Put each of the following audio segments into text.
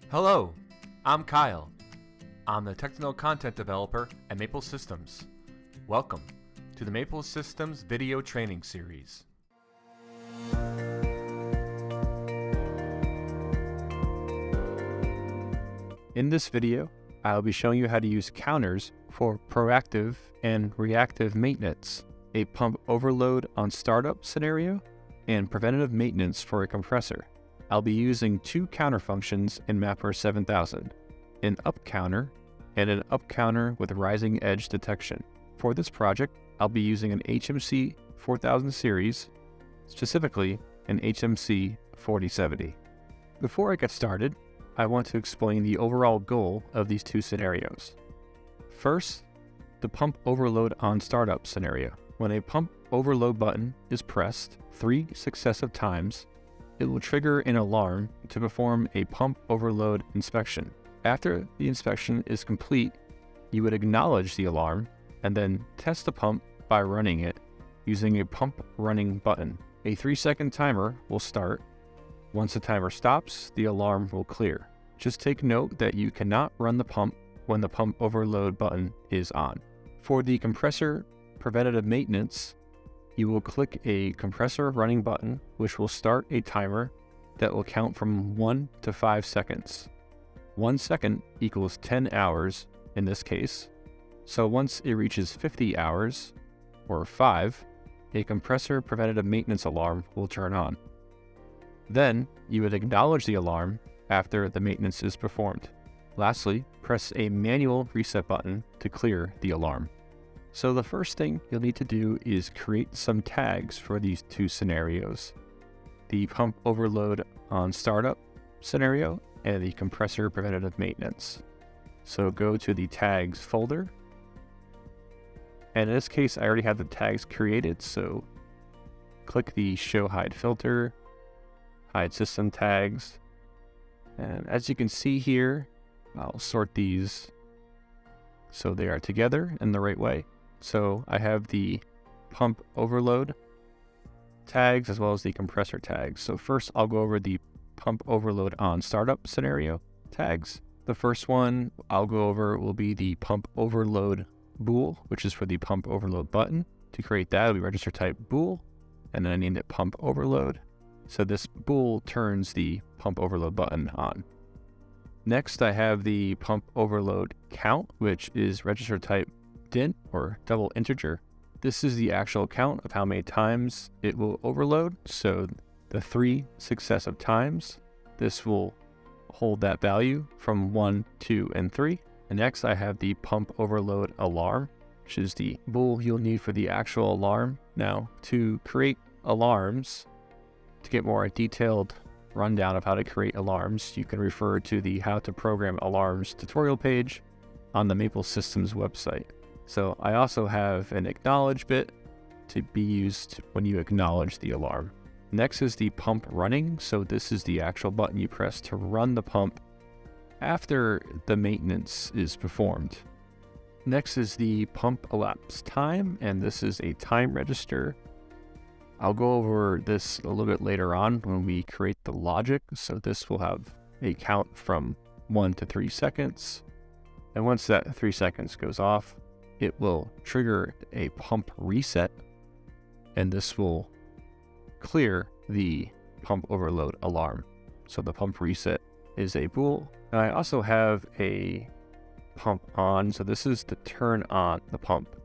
Hello, I'm Kyle. I'm the technical content developer at Maple Systems. Welcome to the Maple Systems video training series. In this video, I'll be showing you how to use counters for proactive and reactive maintenance, a pump overload on startup scenario, and preventative maintenance for a compressor. I'll be using two counter functions in Mapper 7000, an up counter and an up counter with rising edge detection. For this project, I'll be using an HMC 4000 series, specifically an HMC 4070. Before I get started, I want to explain the overall goal of these two scenarios. First, the pump overload on startup scenario. When a pump overload button is pressed 3 successive times, it will trigger an alarm to perform a pump overload inspection. After the inspection is complete, you would acknowledge the alarm and then test the pump by running it using a pump running button. A 3-second timer will start. Once the timer stops, the alarm will clear. Just take note that you cannot run the pump when the pump overload button is on. For the compressor preventative maintenance, you will click a compressor running button, which will start a timer that will count from 1 to 5 seconds. 1 second equals 10 hours in this case. So once it reaches 50 hours, or 5, a compressor preventative maintenance alarm will turn on. Then you would acknowledge the alarm after the maintenance is performed. Lastly, press a manual reset button to clear the alarm. So the first thing you'll need to do is create some tags for these two scenarios, the pump overload on startup scenario and the compressor preventative maintenance. So go to the tags folder. And in this case, I already have the tags created. So click the show hide filter, hide system tags. And as you can see here, I'll sort these so they are together in the right way. So I have the pump overload tags as well as the compressor tags. So first I'll go over the pump overload on startup scenario tags. The first one I'll go over will be the pump overload bool, which is for the pump overload button. To create that, it'll be register type bool, and then I named it pump overload. So this bool turns the pump overload button on. Next, I have the pump overload count, which is register type dint or double integer. This is the actual count of how many times it will overload. So the 3 successive times, this will hold that value from 1, 2, and 3. And next I have the pump overload alarm, which is the bool you'll need for the actual alarm. Now, to create alarms, to get more detailed rundown of how to create alarms, you can refer to the How to Program Alarms tutorial page on the Maple Systems website. So I also have an acknowledge bit to be used when you acknowledge the alarm. Next is the pump running. So this is the actual button you press to run the pump after the maintenance is performed. Next is the pump elapsed time, and this is a time register. I'll go over this a little bit later on when we create the logic. So this will have a count from 1 to 3 seconds. And once that 3 seconds goes off, it will trigger a pump reset, and this will clear the pump overload alarm. So the pump reset is a bool. And I also have a pump on. So this is to turn on the pump.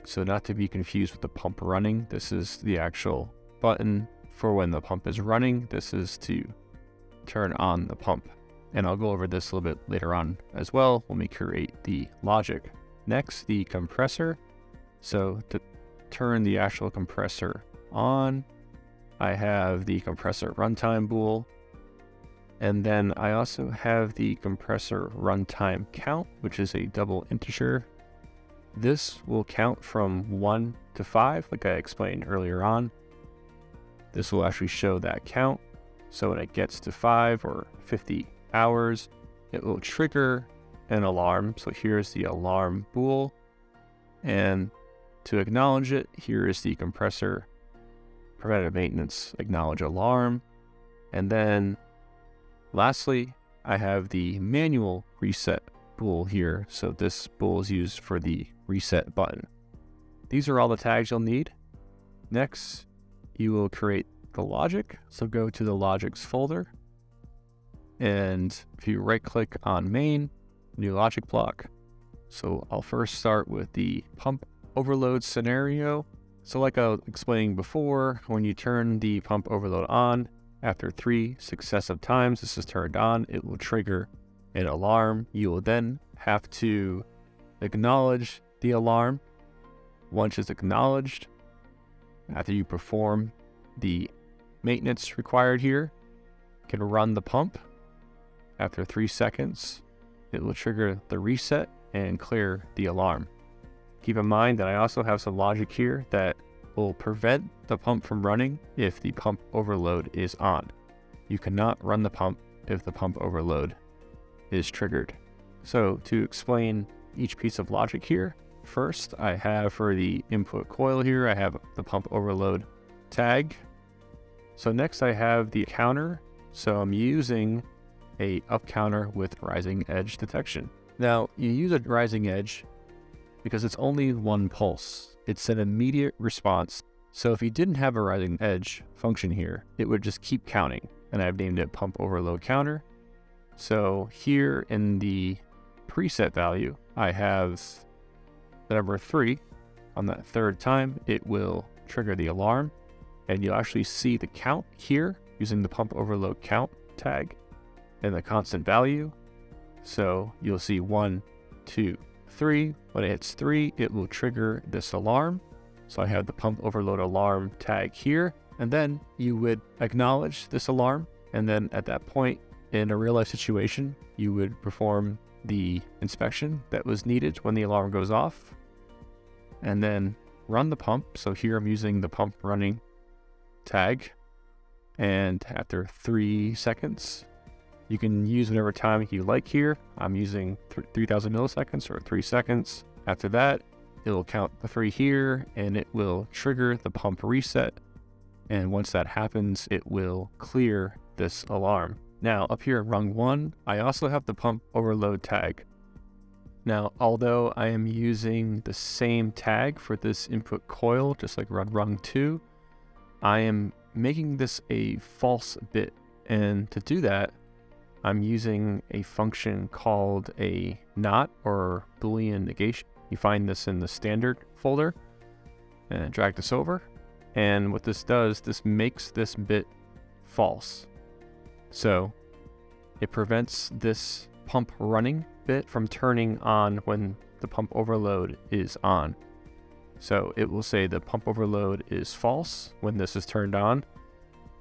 So not to be confused with the pump running. This is the actual button for when the pump is running. This is to turn on the pump. And I'll go over this a little bit later on as well when we create the logic. Next, the compressor. So to turn the actual compressor on, I have the compressor runtime bool. And then I also have the compressor runtime count, which is a double integer. This will count from 1 to 5, like I explained earlier on. This will actually show that count. So when it gets to 5 or 50 hours, it will trigger an alarm. So here's the alarm bool. And to acknowledge it, here is the compressor preventative maintenance acknowledge alarm. And then lastly, I have the manual reset bool here. So this bool is used for the reset button. These are all the tags you'll need. Next, you will create the logic. So go to the logics folder. And if you right click on main, new logic block. So I'll first start with the pump overload scenario. So like I was explaining before, when you turn the pump overload on, after 3 successive times this is turned on, it will trigger an alarm. You will then have to acknowledge the alarm. Once it's acknowledged, after you perform the maintenance required here, you can run the pump. After 3 seconds, it will trigger the reset and clear the alarm. Keep in mind that I also have some logic here that will prevent the pump from running if the pump overload is on. You cannot run the pump if the pump overload is triggered. So to explain each piece of logic here, first I have for the input coil here, I have the pump overload tag. So next I have the counter. So I'm using a up counter with rising edge detection. Now you use a rising edge because it's only one pulse. It's an immediate response. So if you didn't have a rising edge function here, it would just keep counting. And I've named it pump overload counter. So here in the preset value, I have the number 3. On that 3rd time, it will trigger the alarm. And you'll actually see the count here using the pump overload count tag and the constant value. So you'll see 1, 2, 3. When it hits 3, it will trigger this alarm. So I have the pump overload alarm tag here, and then you would acknowledge this alarm. And then at that point in a real life situation, you would perform the inspection that was needed when the alarm goes off and then run the pump. So here I'm using the pump running tag. And after 3 seconds, you can use whatever time you like here. I'm using 3000 milliseconds or 3 seconds. After that, it will count the 3 here and it will trigger the pump reset. And once that happens, it will clear this alarm. Now up here in rung 1, I also have the pump overload tag. Now, although I am using the same tag for this input coil, just like rung 2, I am making this a false bit. And to do that, I'm using a function called a NOT or Boolean negation. You find this in the standard folder and drag this over. And what this does, this makes this bit false. So it prevents this pump running bit from turning on when the pump overload is on. So it will say the pump overload is false when this is turned on.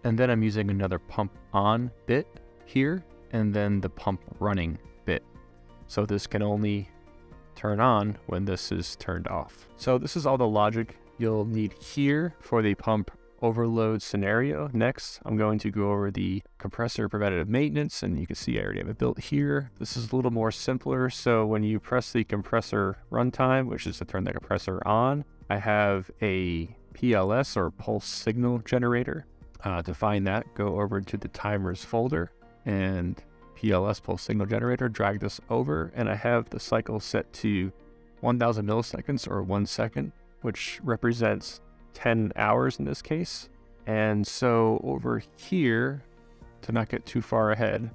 And then I'm using another pump on bit here, and then the pump running bit. So this can only turn on when this is turned off. So this is all the logic you'll need here for the pump overload scenario. Next, I'm going to go over the compressor preventative maintenance, and you can see I already have it built here. This is a little more simpler. So when you press the compressor runtime, which is to turn the compressor on, I have a PLS or pulse signal generator. To find that, go over to the timers folder and PLS pulse signal generator, drag this over, and I have the cycle set to 1000 milliseconds or 1 second, which represents 10 hours in this case. And so over here, to not get too far ahead,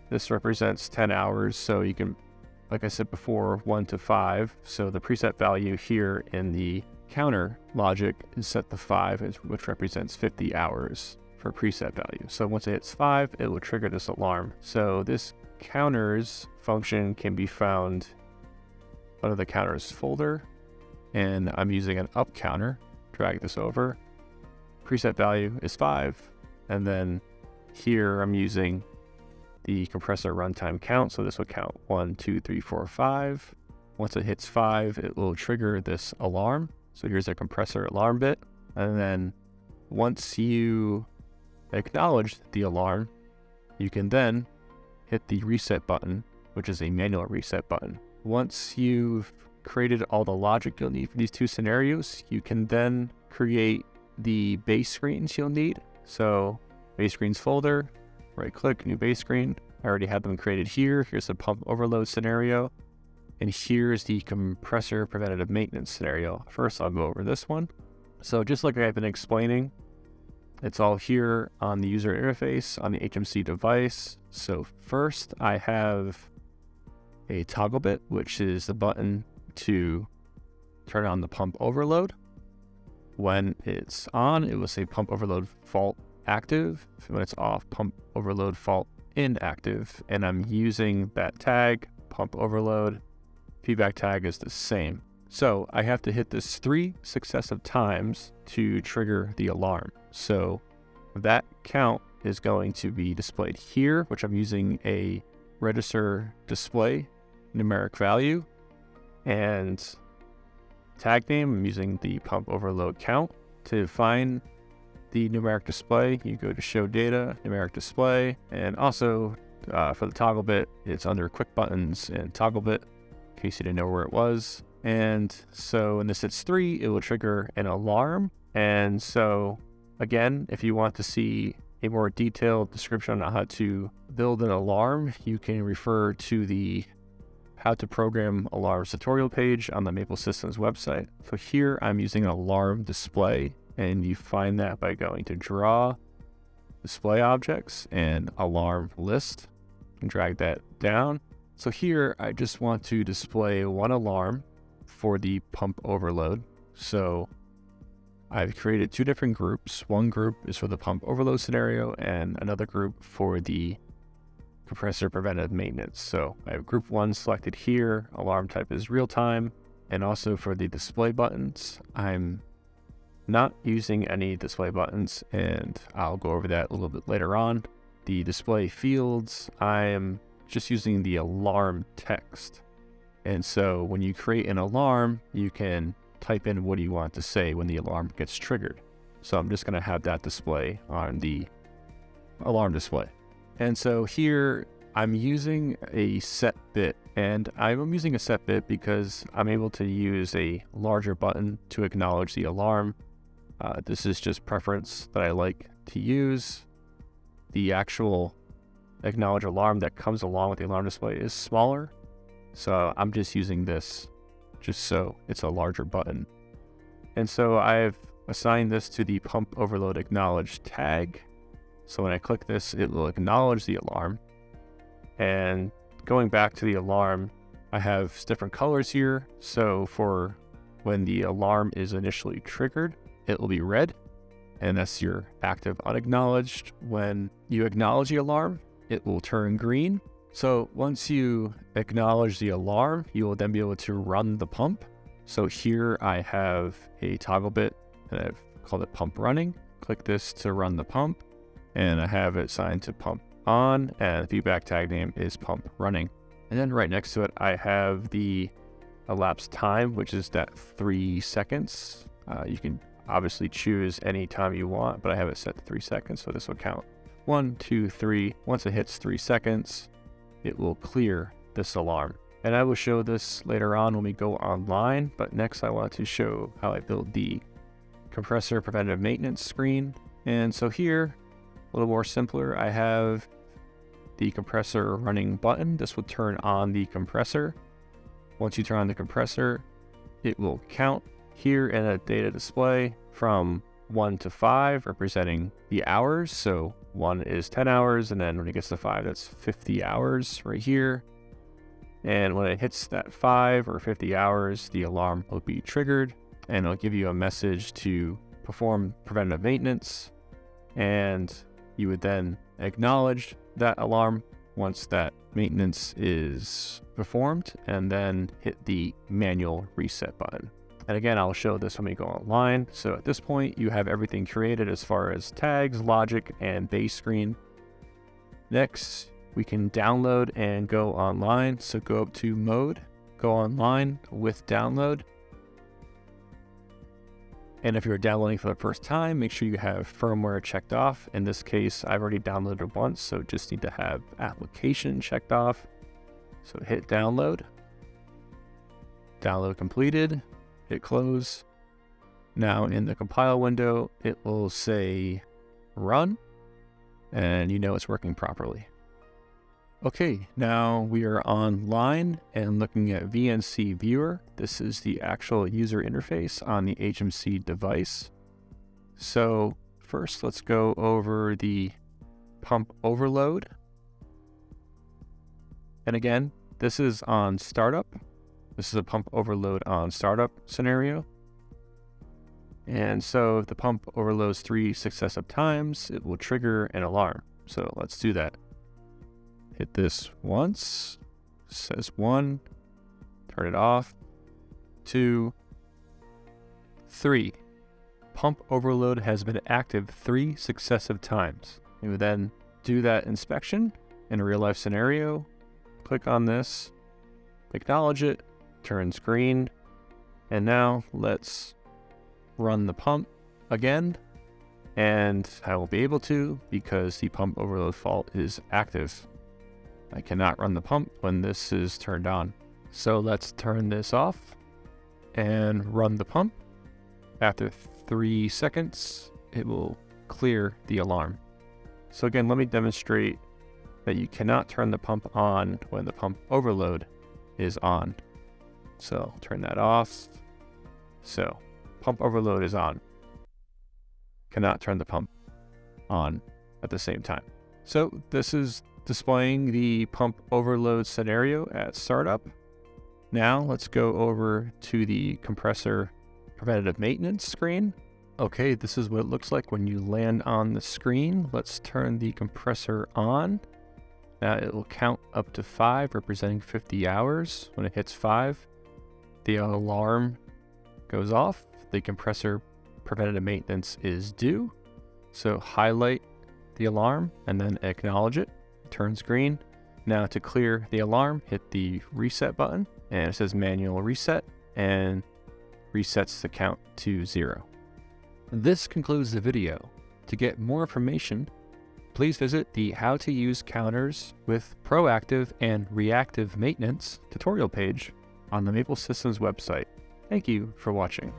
this represents 10 hours. So you can, like I said before, 1 to 5. So the preset value here in the counter logic is set to 5, which represents 50 hours for preset value. So once it hits 5, it will trigger this alarm. So this counters function can be found under the counters folder, and I'm using an up counter. Drag this over. Preset value is 5, and then here I'm using the compressor runtime count. So this will count 1, 2, 3, 4, 5. Once it hits 5, it will trigger this alarm. So here's a compressor alarm bit. And then once you acknowledge the alarm, you can then hit the reset button, which is a manual reset button. Once you've created all the logic you'll need for these two scenarios, you can then create the base screens you'll need. So base screens folder, right click, new base screen. I already have them created here. Here's the pump overload scenario. And here's the compressor preventative maintenance scenario. First, I'll go over this one. So just like I've been explaining, it's all here on the user interface on the HMC device. So first I have a toggle bit, which is the button to turn on the pump overload. When it's on, it will say pump overload fault active. When it's off, pump overload fault inactive. And I'm using that tag, pump overload. Feedback tag is the same. So I have to hit this 3 successive times to trigger the alarm. So that count is going to be displayed here, which I'm using a register display numeric value, and tag name, I'm using the pump overload count. To find the numeric display, you go to show data, numeric display, and also for the toggle bit, it's under quick buttons and toggle bit, in case you didn't know where it was. And so when this hits 3, it will trigger an alarm. And so again, if you want to see a more detailed description on how to build an alarm, you can refer to the How to Program Alarms tutorial page on the Maple Systems website. So here I'm using an alarm display, and you find that by going to Draw, Display Objects, and Alarm List, and drag that down. So here I just want to display one alarm for the pump overload. So I've created 2 different groups. One group is for the pump overload scenario and another group for the compressor preventive maintenance. So I have group 1 selected here. Alarm type is real time. And also for the display buttons, I'm not using any display buttons, and I'll go over that a little bit later on. The display fields, I'm just using the alarm text. And so when you create an alarm, you can type in what you want to say when the alarm gets triggered. So I'm just going to have that display on the alarm display. And so here I'm using a set bit, and I'm using a set bit because I'm able to use a larger button to acknowledge the alarm. This is just preference that I like to use. The actual acknowledge alarm that comes along with the alarm display is smaller. So I'm just using this just so it's a larger button. And so I've assigned this to the pump overload acknowledge tag. So when I click this, it will acknowledge the alarm. And going back to the alarm, I have different colors here. So for when the alarm is initially triggered, it will be red, and that's your active unacknowledged. When you acknowledge the alarm, it will turn green. So once you acknowledge the alarm, you will then be able to run the pump. So here I have a toggle bit, and I've called it pump running. Click this to run the pump, and I have it assigned to pump on, and the feedback tag name is pump running. And then right next to it, I have the elapsed time, which is that 3 seconds. You can obviously choose any time you want, but I have it set to 3 seconds, so this will count 1, 2, 3. Once it hits 3 seconds, it will clear this alarm. And I will show this later on when we go online, but next I want to show how I built the compressor preventative maintenance screen. And so here, a little more simpler, I have the compressor running button. This will turn on the compressor. Once you turn on the compressor, it will count here in a data display from 1 to 5, representing the hours. So 1 is 10 hours, and then when it gets to 5, that's 50 hours right here. And when it hits that 5 or 50 hours, the alarm will be triggered, and it'll give you a message to perform preventative maintenance. And you would then acknowledge that alarm once that maintenance is performed, and then hit the manual reset button. And again, I'll show this when we go online. So at this point, you have everything created as far as tags, logic, and base screen. Next, we can download and go online. So go up to Mode, go online with Download. And if you're downloading for the first time, make sure you have firmware checked off. In this case, I've already downloaded once, so just need to have application checked off. So hit download. Download completed. Hit close. Now in the compile window, it will say run, and you know it's working properly. Okay, now we are online and looking at VNC Viewer. This is the actual user interface on the HMC device. So first, let's go over the pump overload. And again, this is on startup. This is a pump overload on startup scenario. And so if the pump overloads 3 successive times, it will trigger an alarm. So let's do that. Hit this once, says 1, turn it off, 2, 3. Pump overload has been active 3 successive times. We would then do that inspection in a real life scenario, click on this, acknowledge it, turns green, and now let's run the pump again, and I will be able to because the pump overload fault is active. I cannot run the pump when this is turned on. So let's turn this off and run the pump. After 3 seconds, it will clear the alarm. So again, let me demonstrate that you cannot turn the pump on when the pump overload is on. So turn that off. So pump overload is on. Cannot turn the pump on at the same time. So this is displaying the pump overload scenario at startup. Now let's go over to the compressor preventative maintenance screen. Okay, this is what it looks like when you land on the screen. Let's turn the compressor on. Now it will count up to 5, representing 50 hours. When it hits 5, the alarm goes off. The compressor preventative maintenance is due. So highlight the alarm and then acknowledge it. It turns green. Now to clear the alarm, hit the reset button, and it says manual reset and resets the count to 0. This concludes the video. To get more information, please visit the How to Use Counters with Proactive and Reactive Maintenance tutorial page on the Maple Systems website. Thank you for watching.